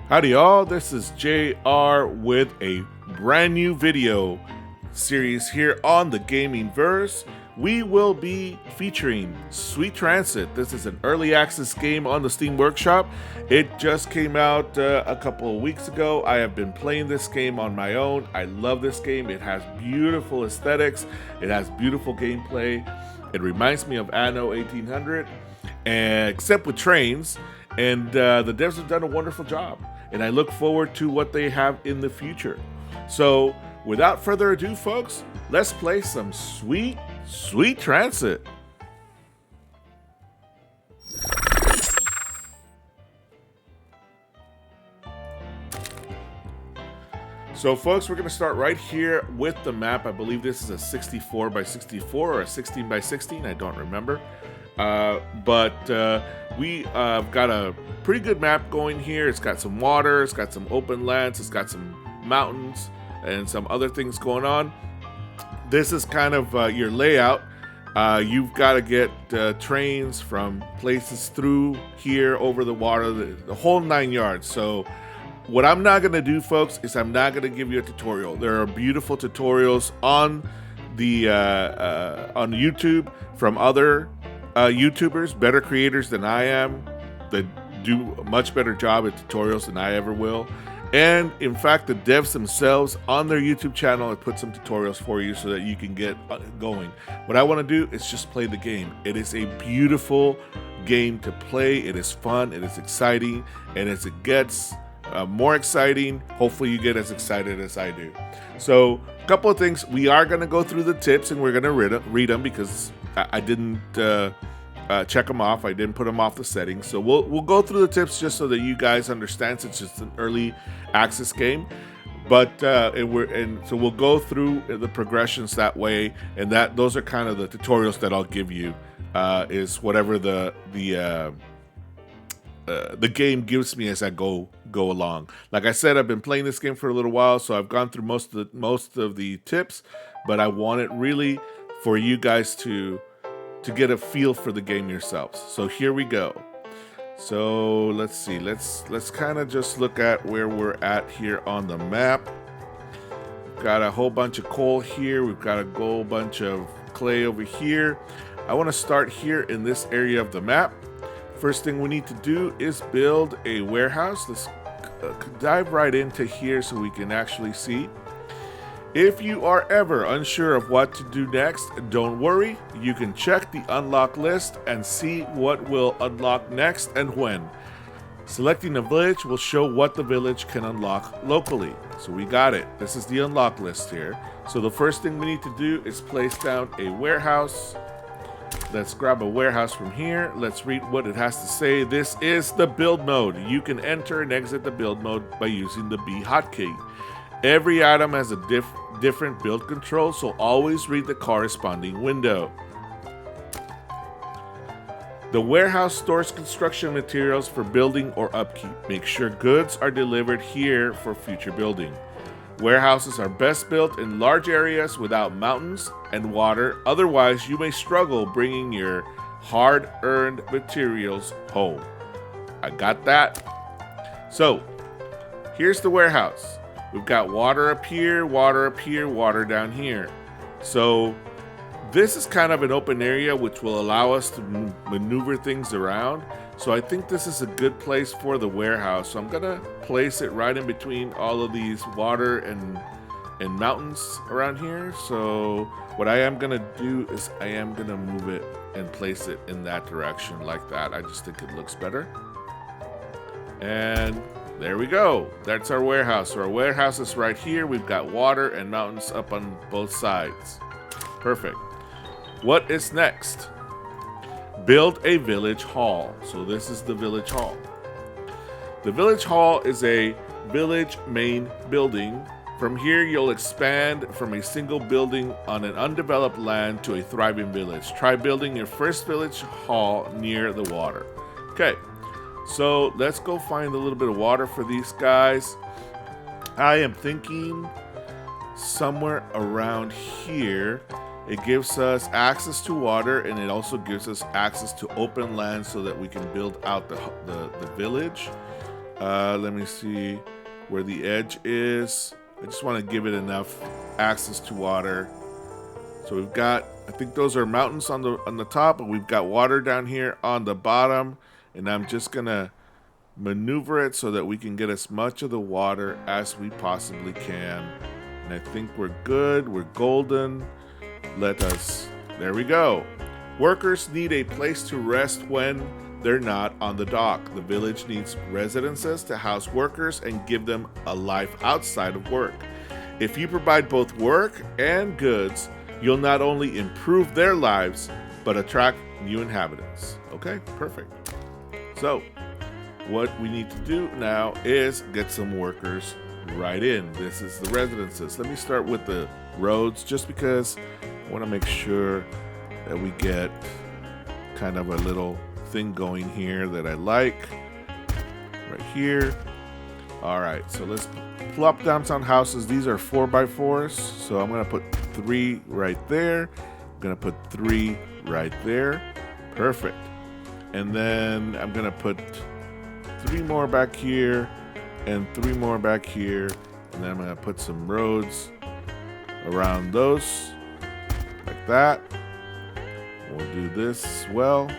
Howdy y'all, this is JR with a brand new video series here on the Gaming Verse. We will be featuring Sweet Transit. This is an early access game on the Steam Workshop. It just came out a couple of weeks ago. I have been playing this game on my own. I love this game. It has beautiful aesthetics. It has beautiful gameplay. It reminds me of Anno 1800, and except with trains. And the devs have done a wonderful job. And I look forward to what they have in the future. So, without further ado, folks, let's play some Sweet Transit. So, folks, we're going to start right here with the map. I believe this is a 64 by 64 or a 16 by 16. I don't remember. But we got a pretty good map going here. It's got some water, it's got some open lands, it's got some mountains and some other things going on. This is kind of your layout. You've got to get trains from places through here over the water, the whole 9 yards. So what I'm not going to do, folks, is I'm not going to give you a tutorial. There are beautiful tutorials on the on YouTube from other YouTubers, better creators than I am, that do a much better job at tutorials than I ever will. And in fact, the devs themselves on their YouTube channel have put some tutorials for you so that you can get going. What I want to do is just play the game. It is a beautiful game to play. It is fun. It is exciting. And as it gets more exciting, hopefully you get as excited as I do. So a couple of things. We are going to go through the tips and we're going to read them because I didn't check them off. I didn't put them off the settings. So we'll go through the tips just so that you guys understand. It's just an early access game, but so we'll go through the progressions that way, and those are kind of the tutorials that I'll give you. Is whatever the game gives me as I go along. Like I said, I've been playing this game for a little while, so I've gone through most of the tips, but I want it really for you guys to get a feel for the game yourselves. So here we go. So let's see. Let's kind of just look at where we're at here on the map. We've got a whole bunch of coal here. We've got a whole bunch of clay over here. I want to start here in this area of the map. First thing we need to do is build a warehouse. Let's dive right into here so we can actually see. If you are ever unsure of what to do next, don't worry. You can check the unlock list and see what will unlock next and when. Selecting a village will show what the village can unlock locally. So we got it. This is the unlock list here. So the first thing we need to do is place down a warehouse. Let's grab a warehouse from here. Let's read what it has to say. This is the build mode. You can enter and exit the build mode by using the B hotkey. Every item has a different build control, so always read the corresponding window. The warehouse stores construction materials for building or upkeep. Make sure goods are delivered here for future building. Warehouses are best built in large areas without mountains and water, otherwise you may struggle bringing your hard-earned materials home. I got that. So, here's the warehouse. We've got water up here, water down here. So this is kind of an open area which will allow us to maneuver things around. So I think this is a good place for the warehouse. So I'm gonna place it right in between all of these water and mountains around here. So what I am gonna do is I am gonna move it and place it in that direction like that. I just think it looks better. And there we go. That's our warehouse. So our warehouse is right here. We've got water and mountains up on both sides. Perfect. What is next? Build a village hall. So this is the village hall. The village hall is a village main building. From here, you'll expand from a single building on an undeveloped land to a thriving village. Try building your first village hall near the water. Okay. So let's go find a little bit of water for these guys. I am thinking somewhere around here. It gives us access to water, and it also gives us access to open land so that we can build out the village. Let me see where the edge is. I just want to give it enough access to water. So we've got, I think those are mountains on the top, but we've got water down here on the bottom, and I'm just gonna maneuver it so that we can get as much of the water as we possibly can. And I think we're good. We're golden. There we go. Workers need a place to rest when they're not on the dock. The village needs residences to house workers and give them a life outside of work. If you provide both work and goods, you'll not only improve their lives, but attract new inhabitants. Okay, perfect. So, what we need to do now is get some workers right in. This is the residences. Let me start with the roads, just because I want to make sure that we get kind of a little thing going here that I like. Right here. All right, so let's plop down some houses. These are 4x4s, so I'm going to put 3 right there. I'm going to put 3 right there. Perfect. And then I'm going to put 3 more back here and 3 more back here. And then I'm going to put some roads around those like that. We'll do this as well.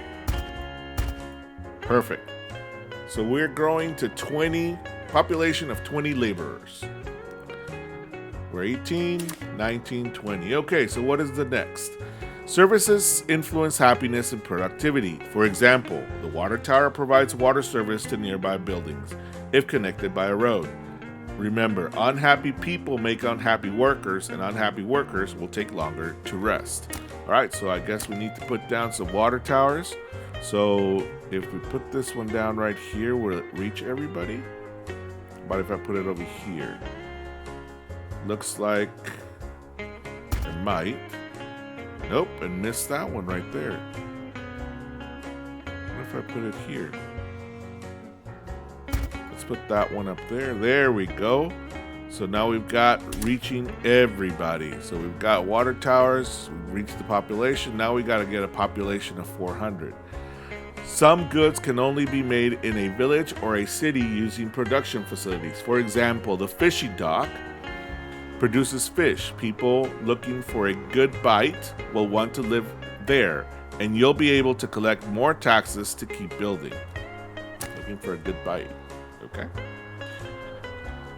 Perfect. So we're growing to population of 20 laborers. We're 18, 19, 20. Okay, so what is the next? Services influence happiness and productivity. For example, the water tower provides water service to nearby buildings if connected by a road. Remember, unhappy people make unhappy workers, and unhappy workers will take longer to rest. All right, so I guess we need to put down some water towers. So if we put this one down right here, will it reach everybody? What if I put it over here? Looks like it might. Nope, and missed that one right there. What if I put it here? Let's put that one up there. There we go. So now we've got reaching everybody. So we've got water towers, we've reached the population. Now we got to get a population of 400. Some goods can only be made in a village or a city using production facilities. For example, the fishing dock produces fish. People looking for a good bite will want to live there, and you'll be able to collect more taxes to keep building. Looking for a good bite. Okay.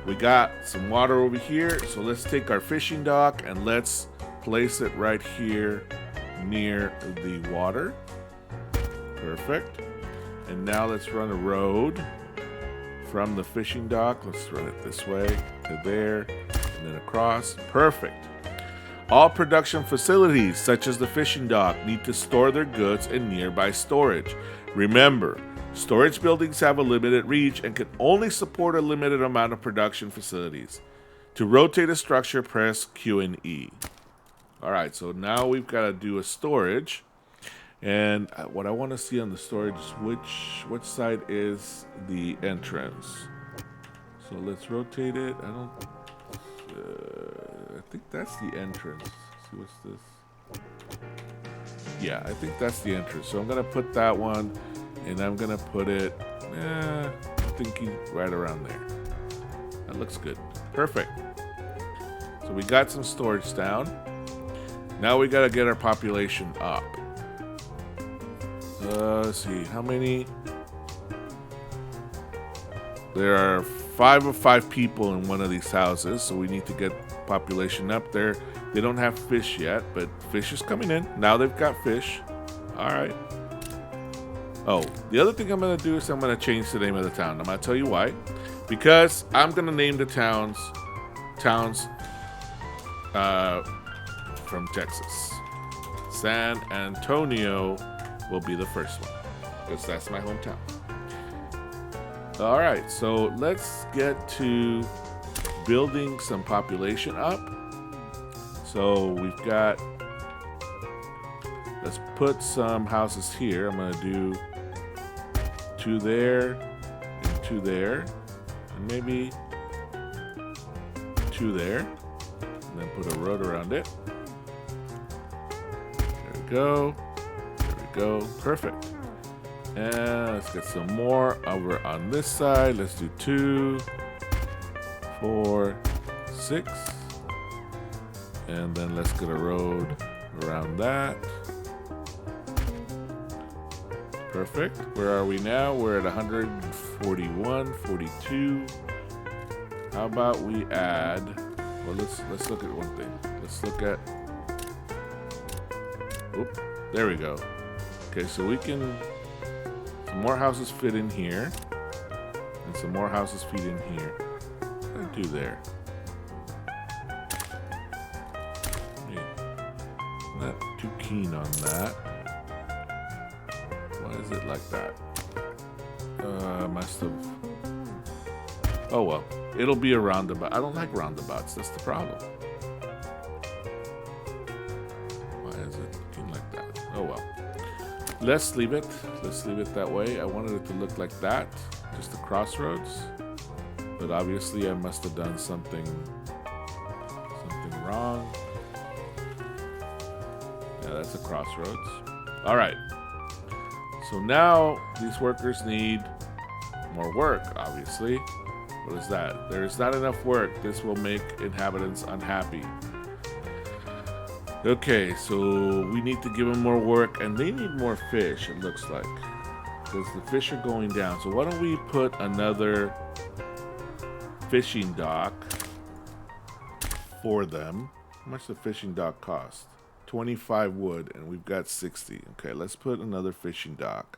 We got some water over here, so let's take our fishing dock and let's place it right here near the water. Perfect. And now let's run a road from the fishing dock. Let's run it this way to there and then across. Perfect. All production facilities, such as the fishing dock, need to store their goods in nearby storage. Remember, storage buildings have a limited reach and can only support a limited amount of production facilities. To rotate a structure, press Q and E. All right, so now we've got to do a storage. And what I want to see on the storage is which side is the entrance. So let's rotate it. I think that's the entrance. Let's see what's this. Yeah, I think that's the entrance. So I'm gonna put that one, and I'm gonna put it. I'm thinking right around there. That looks good. Perfect. So we got some storage down. Now we gotta get our population up. Let's see, how many? There are 5 of 5 people in one of these houses, so we need to get population up there. They don't have fish yet, but fish is coming in. Now they've got fish. All right. Oh, the other thing I'm going to do is I'm going to change the name of the town. I'm going to tell you why. Because I'm going to name the towns from Texas. San Antonio will be the first one, because that's my hometown. All right, so let's get to building some population up. So we've got, let's put some houses here. I'm gonna do 2 there and 2 there, and maybe 2 there, and then put a road around it. There we go. Go. Perfect. And let's get some more over on this side. Let's do 2, 4, 6. And then let's get a road around that. Perfect. Where are we now? We're at 141, 42. How about we add, well, let's look at one thing. Let's look at, oop, there we go. Okay, so we can, some more houses fit in here, and some more houses fit in here. What did I do there? I'm not too keen on that. Why is it like that? Must have, oh well. It'll be a roundabout. I don't like roundabouts. That's the problem. Why is it looking like that? Oh well. Let's leave it. Let's leave it that way. I wanted it to look like that. Just the crossroads. But obviously I must have done something wrong. Yeah, that's a crossroads. All right. So now these workers need more work, obviously. What is that? There's not enough work. This will make inhabitants unhappy. Okay, so we need to give them more work, and they need more fish, it looks like. Because the fish are going down. So why don't we put another fishing dock for them. How much does the fishing dock cost? 25 wood, and we've got 60. Okay, let's put another fishing dock.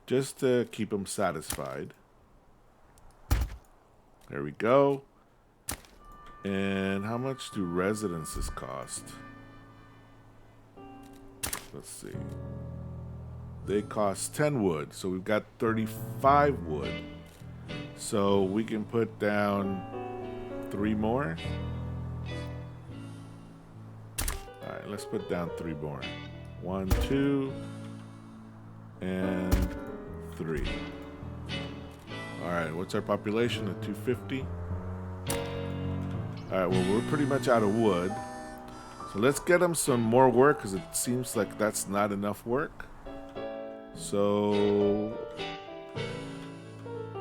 Just to keep them satisfied. There we go. And how much do residences cost? Let's see. They cost 10 wood, so we've got 35 wood. So we can put down 3 more. Alright, let's put down 3 more. 1, 2, and 3. Alright, what's our population at 250? Alright, well, we're pretty much out of wood. So let's get them some more work, because it seems like that's not enough work. So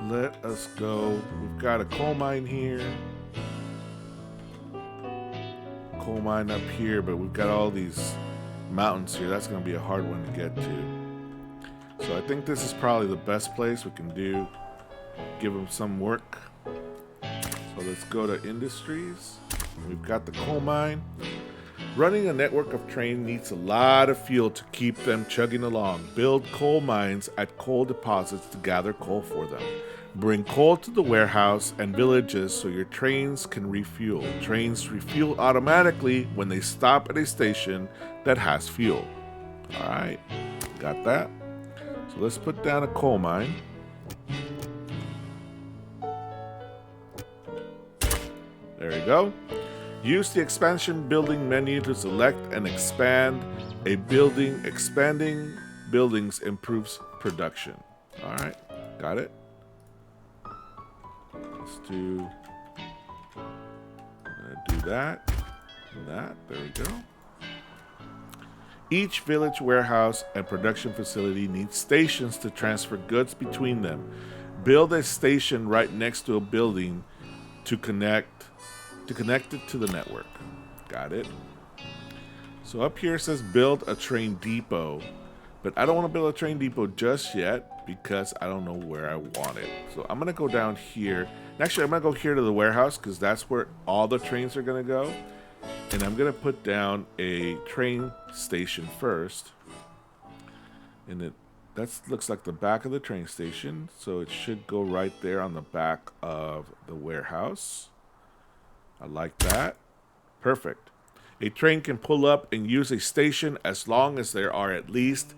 let us go. We've got a coal mine here. Coal mine up here, but we've got all these mountains here. That's going to be a hard one to get to. So I think this is probably the best place we can do. Give them some work. So let's go to industries. We've got the coal mine. Running a network of trains needs a lot of fuel to keep them chugging along. Build coal mines at coal deposits to gather coal for them. Bring coal to the warehouse and villages so your trains can refuel. Trains refuel automatically when they stop at a station that has fuel. Alright, got that. So let's put down a coal mine. There we go. Use the expansion building menu to select and expand a building. Expanding buildings improves production. All right, got it. Let's do that and that. There we go. Each village, warehouse, and production facility needs stations to transfer goods between them. Build a station right next to a building to connect it to the network. Got it. So up here it says build a train depot, but I don't want to build a train depot just yet because I don't know where I want it. So I'm gonna go down here. Actually, I'm gonna go here to the warehouse because that's where all the trains are gonna go. And I'm gonna put down a train station first. And that looks like the back of the train station, so it should go right there on the back of the warehouse. I like that. Perfect. A train can pull up and use a station as long as there are at least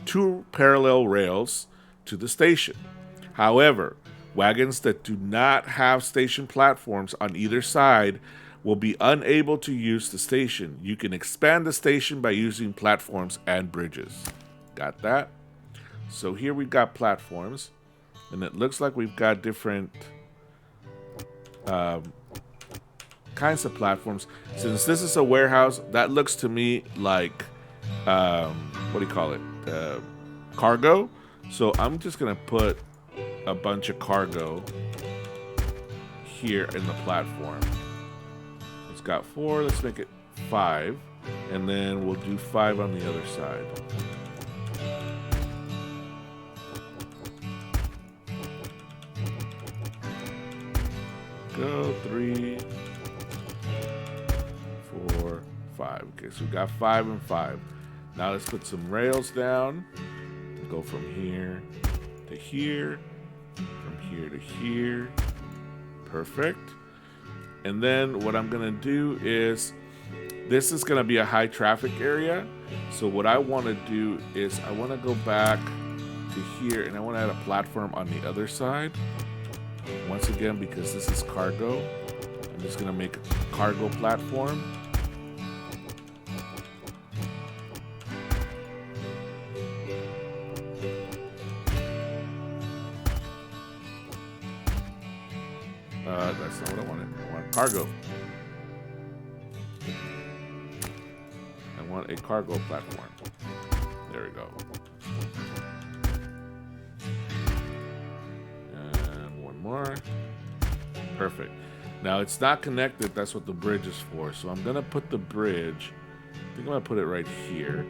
2 parallel rails to the station. However, wagons that do not have station platforms on either side will be unable to use the station. You can expand the station by using platforms and bridges. Got that? So here we've got platforms, and it looks like we've got different kinds of platforms. Since this is a warehouse, that looks to me like what do you call it, cargo. So I'm just gonna put a bunch of cargo here in the platform. It's got 4, let's make it 5, and then we'll do 5 on the other side. Go 3, 4, 5. Okay, so we got 5 and 5. Now let's put some rails down. Go from here to here, from here to here. Perfect. And then what I'm gonna do is, this is gonna be a high traffic area. So what I wanna do is I wanna go back to here and I wanna add a platform on the other side. Once again, because this is cargo, I'm just gonna make a cargo platform. That's not what I wanted. I want cargo. I want a cargo platform. There we go. And one more. Perfect. Now it's not connected. That's what the bridge is for. So I'm gonna put the bridge. I think I'm gonna put it right here.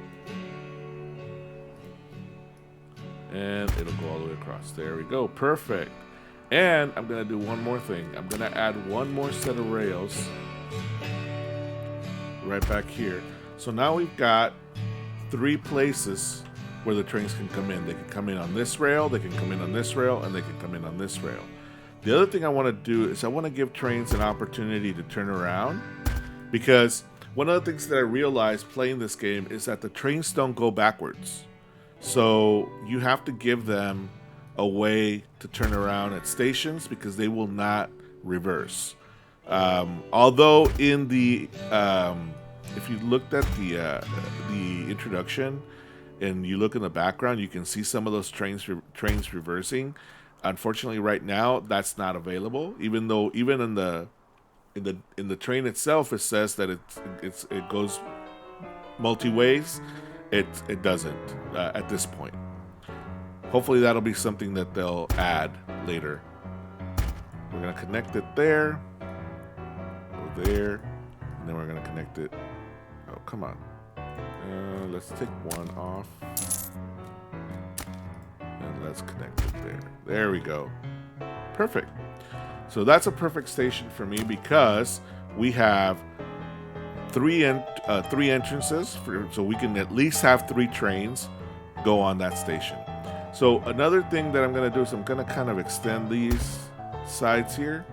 And it'll go all the way across. There we go. Perfect. And I'm gonna do one more thing. I'm gonna add one more set of rails right back here. So now we've got 3 places where the trains can come in. They can come in on this rail, they can come in on this rail, and they can come in on this rail. The other thing I want to do is I want to give trains an opportunity to turn around, because one of the things that I realized playing this game is that the trains don't go backwards. So you have to give them a way to turn around at stations, because they will not reverse. Although in the if you looked at the introduction and you look in the background, you can see some of those trains reversing. Unfortunately, right now that's not available. Even though even in the train itself it says that it goes multi ways, it doesn't at this point. Hopefully that'll be something that they'll add later. We're gonna connect it there, go there, and then we're gonna connect it. Oh, come on. Let's take one off, and let's connect it there. There we go. Perfect. So that's a perfect station for me, because we have three entrances, so we can at least have 3 trains go on that station. So another thing that I'm going to do is I'm going to kind of extend these sides here,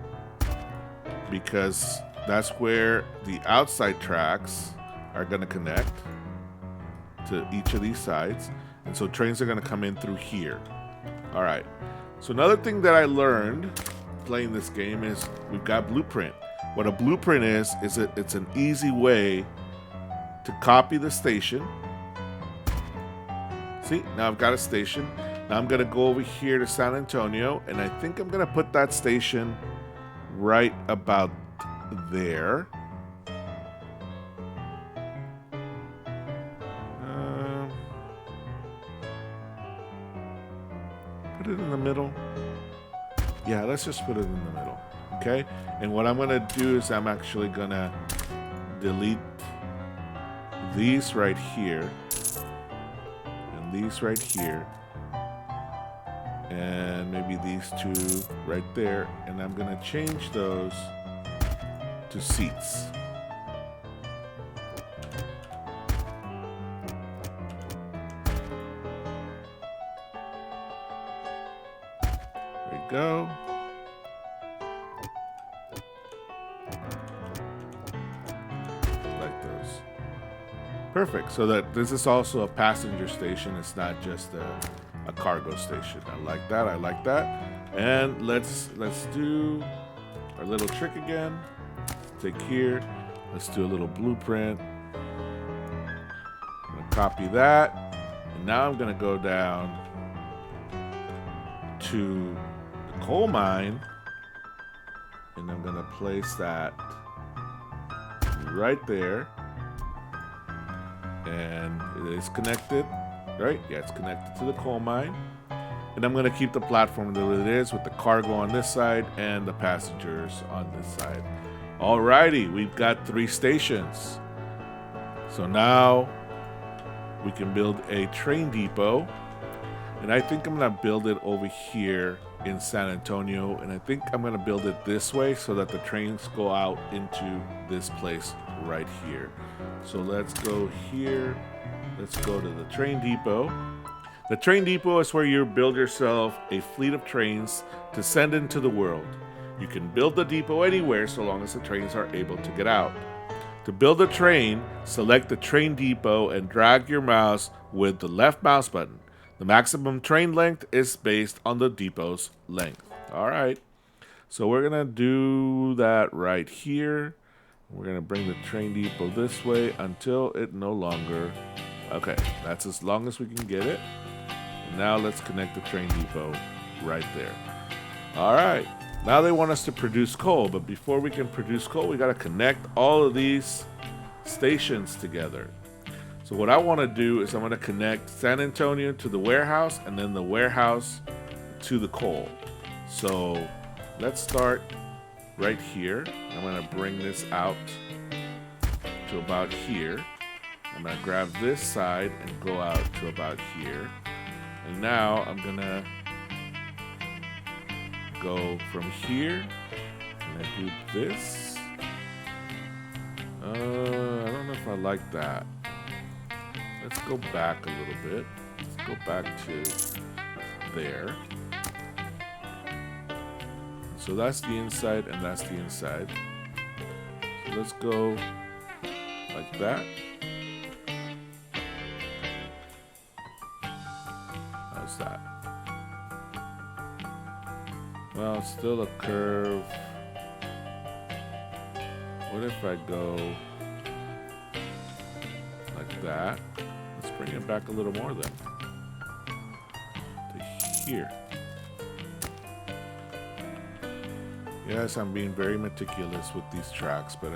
because that's where the outside tracks are going to connect to each of these sides. And so trains are going to come in through here. All right. So another thing that I learned playing this game is we've got blueprint. What a blueprint is it's an easy way to copy the station. See, now I've got a station. Now I'm gonna go over here to San Antonio, and I think I'm gonna put that station right about there. Put it in the middle. Yeah, let's just put it in the middle. Okay, and what I'm gonna do is I'm actually gonna delete these right here and these right here, and maybe these 2 right there, and I'm gonna change those to seats. There we go. Like those. Perfect. So that this is also a passenger station. It's not just a cargo station. I like that. I like that. And let's do our little trick again. Take here. Let's do a little blueprint. I'm gonna copy that. And now I'm gonna go down to the coal mine, and I'm gonna place that right there. And it is connected, right? Yeah, it's connected to the coal mine. And I'm going to keep the platform the way it is with the cargo on this side and the passengers on this side. Alrighty, we've got 3 stations. So now we can build a train depot. And I think I'm going to build it over here in San Antonio. And I think I'm going to build it this way so that the trains go out into this place right here. So let's go here. Let's go to the train depot. The train depot is where you build yourself a fleet of trains to send into the world. You can build the depot anywhere so long as the trains are able to get out. To build a train, select the train depot and drag your mouse with the left mouse button. The maximum train length is based on the depot's length. All right, so we're gonna do that right here. We're gonna bring the train depot this way until it no longer, okay, that's as long as we can get it. Now let's connect the train depot right there. All right, now they want us to produce coal, but before we can produce coal, we got to connect all of these stations together. So what I want to do is I'm going to connect San Antonio to the warehouse and then the warehouse to the coal. So let's start right here. I'm going to bring this out to about here. I'm going to grab this side and go out to about here. And now I'm gonna go from here and I do this. I don't know if I like that. Let's go back a little bit. Let's go back to there. So that's the inside and that's the inside. So let's go like that. How's that? Well, it's still a curve. What if I go like that? Let's bring it back a little more then. To here. Yes, I'm being very meticulous with these tracks, but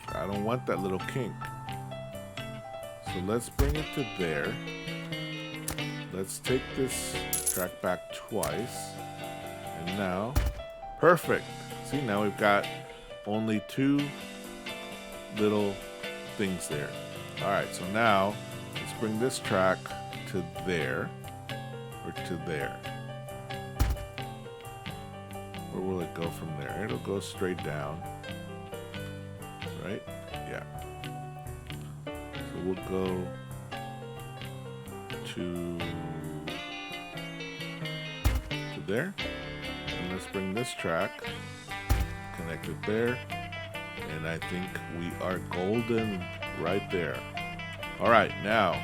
I don't want that little kink. So let's bring it to there. Let's take this track back twice. And now, perfect. See, now we've got only 2 little things there. All right, so now let's bring this track to there, or to there. Where will it go from there? It'll go straight down, right? Yeah. So we'll go to there. And let's bring this track, connect it there. And I think we are golden right there. All right, now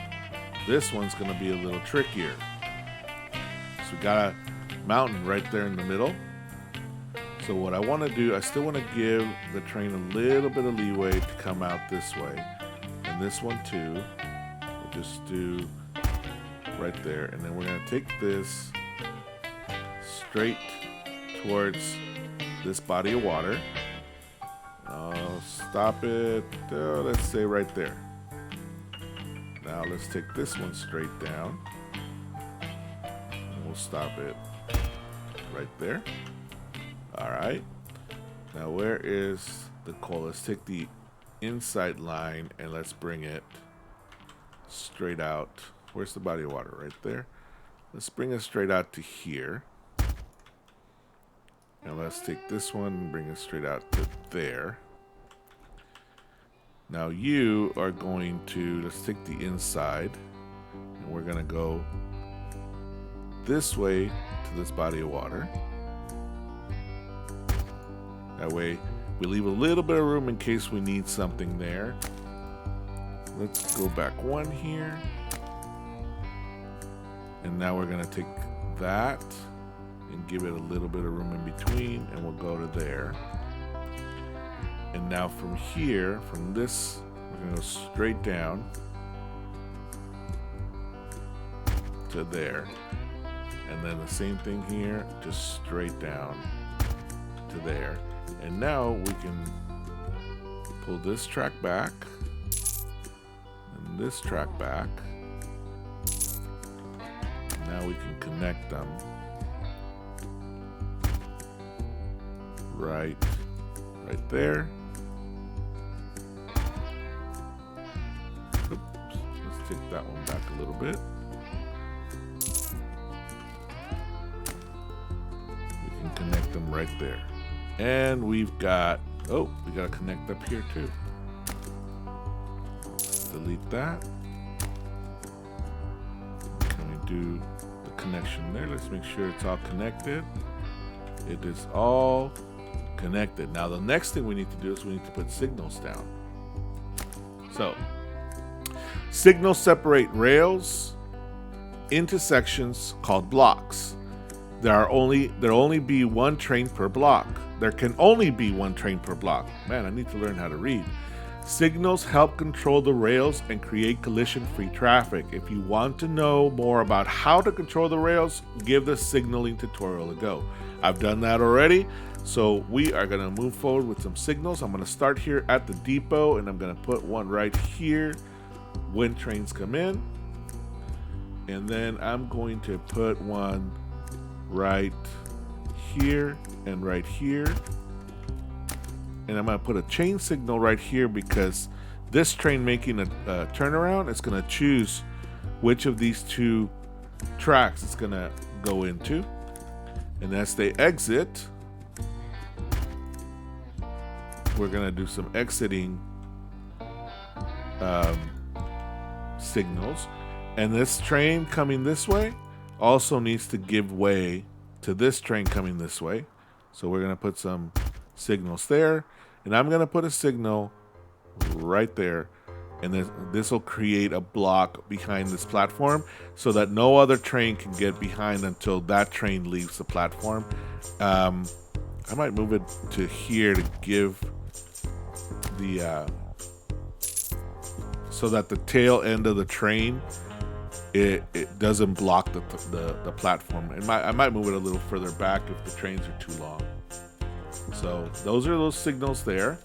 this one's gonna be a little trickier. So we got a mountain right there in the middle. So what I want to do, I still want to give the train a little bit of leeway to come out this way. And this one too. We'll just do right there. And then we're going to take this straight towards this body of water. Stop it. Let's say right there. Now let's take this one straight down. And we'll stop it right there. All right. Now where is the coal? Let's take the inside line and let's bring it straight out. Where's the body of water? Right there. Let's bring it straight out to here. And let's take this one and bring it straight out to there. Now you are going to, let's take the inside and we're going to go this way to this body of water. That way we leave a little bit of room in case we need something there. Let's go back one here. And now we're going to take that and give it a little bit of room in between and we'll go to there. And now from here, from this, we're going to go straight down to there. And then the same thing here, just straight down to there. And now we can pull this track back and this track back. And now we can connect them right there. Oops, let's take that one back a little bit. We can connect them right there. And we've got, oh, we got to connect up here too. Delete that. Can we do the connection there? Let's make sure it's all connected. It is all connected. Now the next thing we need to do is we need to put signals down. So signals separate rails into sections called blocks. There only be one train per block. There can only be one train per block. Man, I need to learn how to read. Signals help control the rails and create collision-free traffic. If you want to know more about how to control the rails, give the signaling tutorial a go. I've done that already, so we are going to move forward with some signals. I'm going to start here at the depot, and I'm going to put one right here when trains come in. And then I'm going to put one right here and right here. And I'm going to put a chain signal right here because this train making a turnaround is going to choose which of these two tracks it's going to go into. And as they exit, we're going to do some exiting signals. And this train coming this way also needs to give way to this train coming this way. So we're going to put some signals there. And I'm going to put a signal right there. And this will create a block behind this platform so that no other train can get behind until that train leaves the platform. I might move it to here to give the so that the tail end of the train it doesn't block the platform. And I might move it a little further back if the trains are too long. So those are those signals there.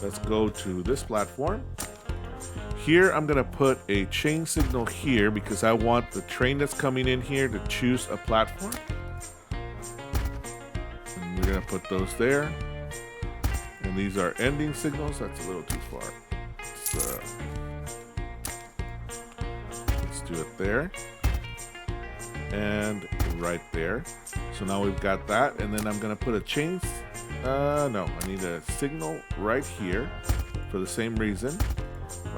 Let's go to this platform. Here I'm going to put a chain signal here because I want the train that's coming in here to choose a platform. And we're going to put those there. And these are ending signals. That's a little too far. Let's do it there. And right there. So now we've got that. And then I'm going to put a chain. No, I need a signal right here for the same reason.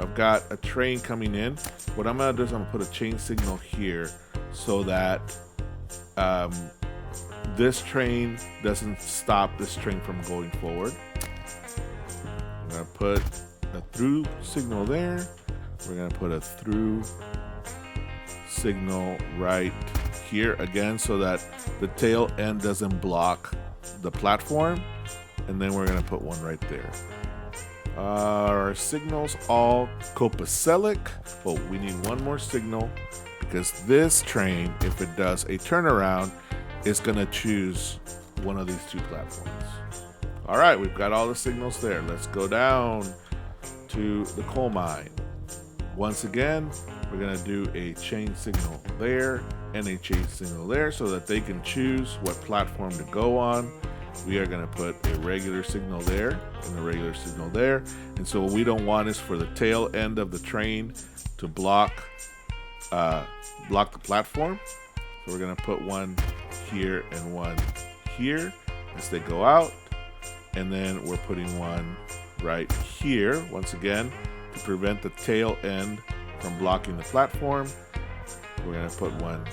I've got a train coming in. What I'm going to do is I'm going to put a chain signal here so that this train doesn't stop this train from going forward. I'm going to put a through signal there. We're going to put a through signal right here again so that the tail end doesn't block the platform. And then we're going to put one right there. Our signals all copacetic. Oh, we need one more signal because this train, if it does a turnaround, is going to choose one of these two platforms. All right, we've got all the signals there. Let's go down to the coal mine. Once again, we're going to do a chain signal there and a chain signal there so that they can choose what platform to go on. We are going to put a regular signal there and a regular signal there. And so what we don't want is for the tail end of the train to block the platform. So we're going to put one here and one here as they go out. And then we're putting one right here, once again, to prevent the tail end from blocking the platform. We're going to put one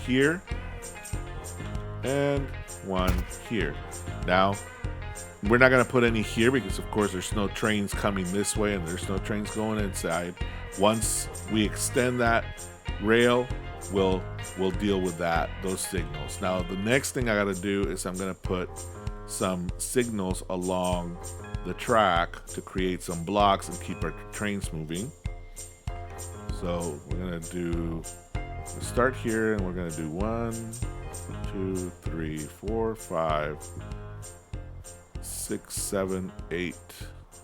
here and one here. Now, we're not going to put any here because, of course, there's no trains coming this way and there's no trains going inside. Once we extend that rail, we'll deal with those signals. Now, the next thing I got to do is I'm going to put some signals along the track to create some blocks and keep our trains moving. So we're going to start here and we're going to do 1, 2, 3, 4, 5, 6, 7, 8,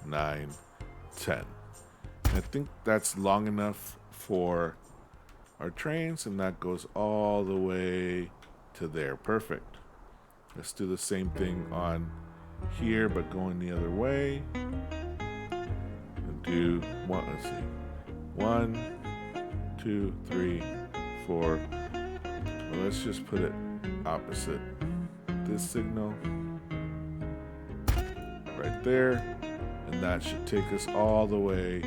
9, 10. I think that's long enough for our trains, and that goes all the way to there. Perfect. Let's do the same thing on here, but going the other way. And do one. Let's see. 1, 2, 3, 4. Well, let's just put it opposite this signal right there, and that should take us all the way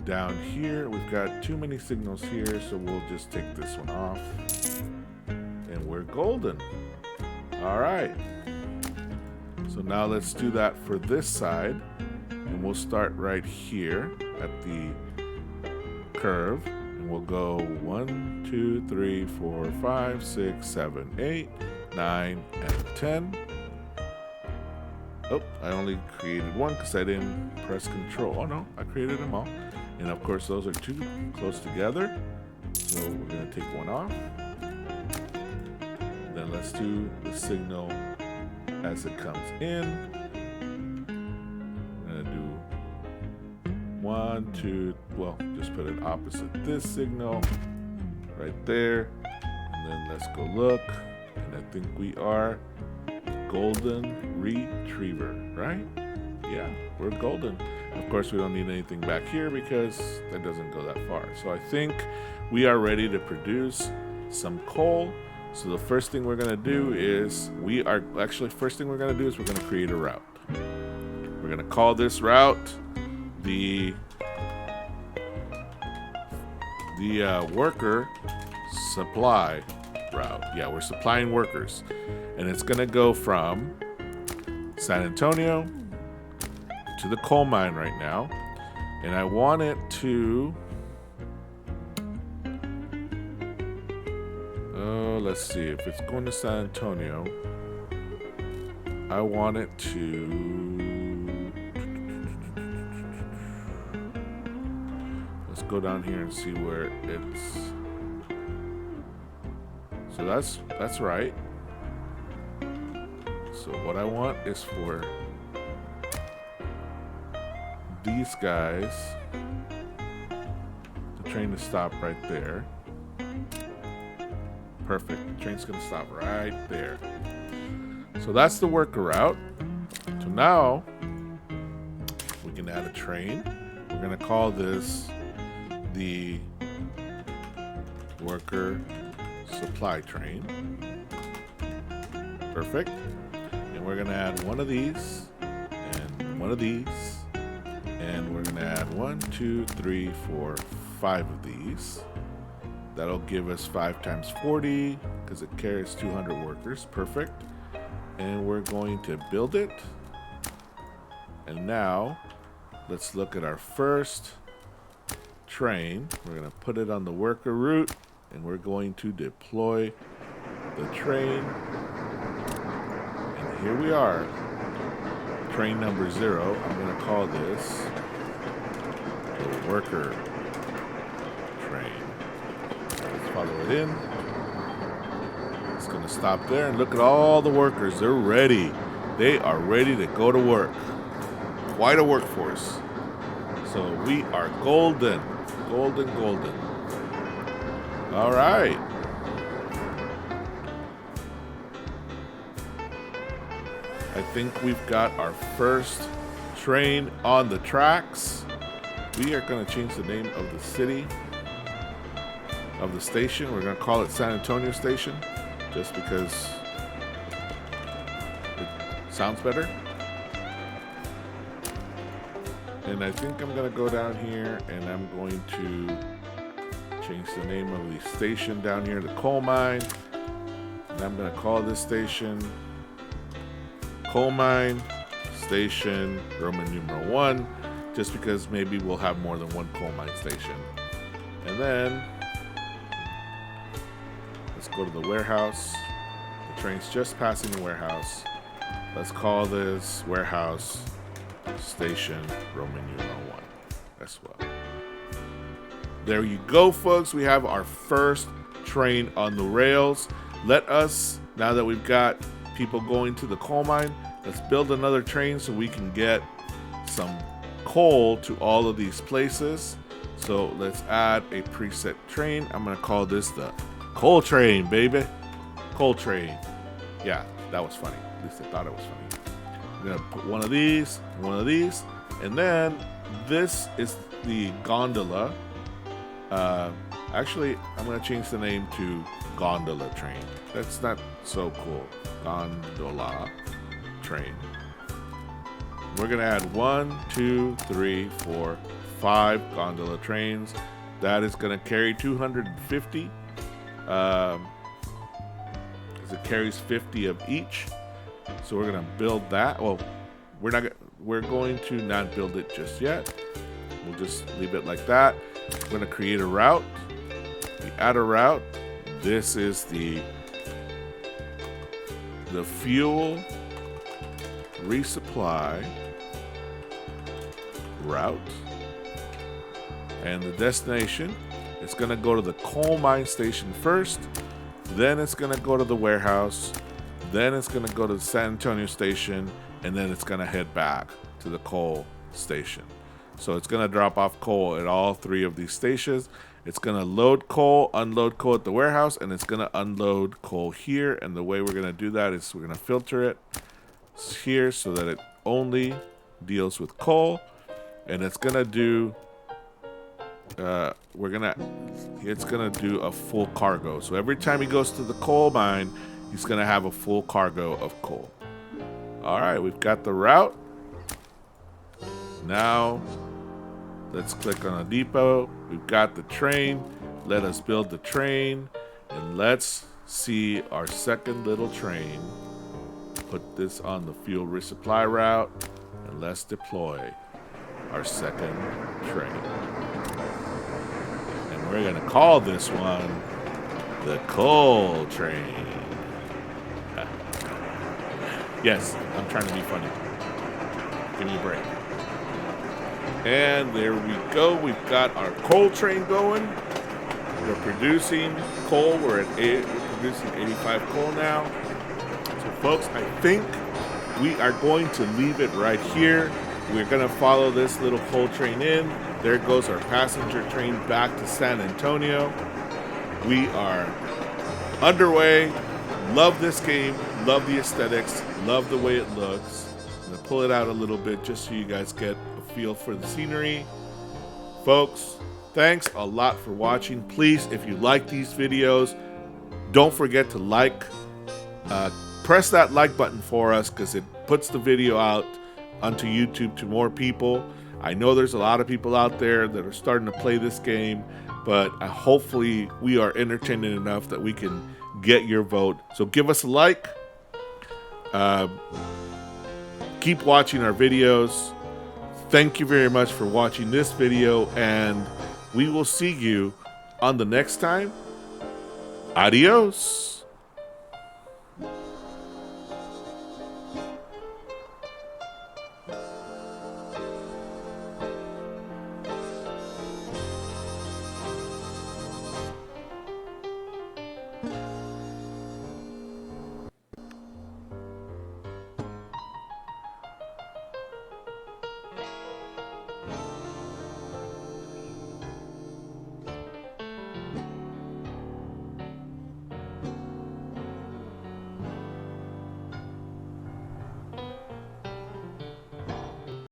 down here. We've got too many signals here, so we'll just take this one off, and we're golden. All right, so now let's do that for this side, and we'll start right here at the curve, and we'll go 1, 2, 3, 4, 5, 6, 7, 8, 9, and 10. Oh, I only created one because I didn't press control. Oh no, I created them all. And of course those are too close together, so we're going to take one off. Then let's do the signal as it comes in. I'm going to do 1, 2, well, just put it opposite this signal right there. And then let's go look, and I think we are golden retriever, right? Yeah, we're golden. Of course, we don't need anything back here because that doesn't go that far. So I think we are ready to produce some coal. So the first thing we're gonna do is we're gonna create a route. We're gonna call this route the worker supply route. Yeah, we're supplying workers. And it's gonna go from San Antonio to the coal mine right now. And I want it to, let's see, if it's going to San Antonio, I want it to, let's go down here and see where it's, so that's right. So what I want is for these guys, the train to stop right there. Perfect. The train's gonna stop right there. So that's the worker route. So now we can add a train. We're gonna call this the worker supply train. Perfect. And we're gonna add one of these and one of these. And we're gonna add 1, 2, 3, 4, 5 of these. That'll give us 5 times 40 because it carries 200 workers. Perfect. And we're going to build it. And now let's look at our first train. We're gonna put it on the worker route, and we're going to deploy the train. And here we are. Train number 0. I'm going to call this the worker train. So let's follow it in. It's going to stop there, and look at all the workers. They're ready. They are ready to go to work. Quite a workforce. So we are golden. Golden, golden. All right. I think we've got our first train on the tracks. We are going to change the name of the city, of the station. We're going to call it San Antonio Station, just because it sounds better. And I think I'm going to go down here, and I'm going to change the name of the station down here, the coal mine. And I'm going to call this station Coal Mine Station Roman numeral 1, just because maybe we'll have more than one coal mine station. And then let's go to the warehouse. The train's just passing the warehouse. Let's call this warehouse station Roman numeral 1 as well. There you go, folks. We have our first train on the rails. Let us, now that we've got people going to the coal mine, let's build another train so we can get some coal to all of these places. So let's add a preset train. I'm gonna call this the coal train, baby. Coal train. Yeah, that was funny. At least I thought it was funny. I'm gonna put one of these, and then this is the gondola. Actually, I'm gonna change the name to gondola train. That's not so cool. Gondola train. We're gonna add 1, 2, 3, 4, 5 gondola trains. That is gonna carry 250. Because it carries 50 of each. So we're gonna build that. Well, we're going to not build it just yet. We'll just leave it like that. We're gonna create a route. We add a route. This is the fuel resupply route, and the destination is going to go to the coal mine station first, then it's going to go to the warehouse, then it's going to go to the San Antonio station, and then it's going to head back to the coal station. So it's going to drop off coal at all 3 of these stations. It's going to load coal, unload coal at the warehouse, and it's going to unload coal here. And the way we're going to do that is we're going to filter it here so that it only deals with coal. And it's going to do it's going to do a full cargo. So every time he goes to the coal mine, he's going to have a full cargo of coal. All right, we've got the route. Now let's click on a depot. We've got the train. Let us build the train, and let's see our second little train. Put this on the fuel resupply route, and let's deploy our second train. And we're gonna call this one the coal train. Yes, I'm trying to be funny. Give me a break. And there we go. We've got our coal train going. We're producing coal. We're producing 85 coal now. So, folks, I think we are going to leave it right here. We're going to follow this little coal train in. There goes our passenger train back to San Antonio. We are underway. Love this game. Love the aesthetics. Love the way it looks. I'm going to pull it out a little bit just so you guys get a feel for the scenery. Folks, thanks a lot for watching. Please, if you like these videos, don't forget to like. Press that like button for us because it puts the video out onto YouTube to more people. I know there's a lot of people out there that are starting to play this game, but hopefully we are entertaining enough that we can get your vote. So give us a like. Keep watching our videos. Thank you very much for watching this video, and we will see you on the next time. Adios.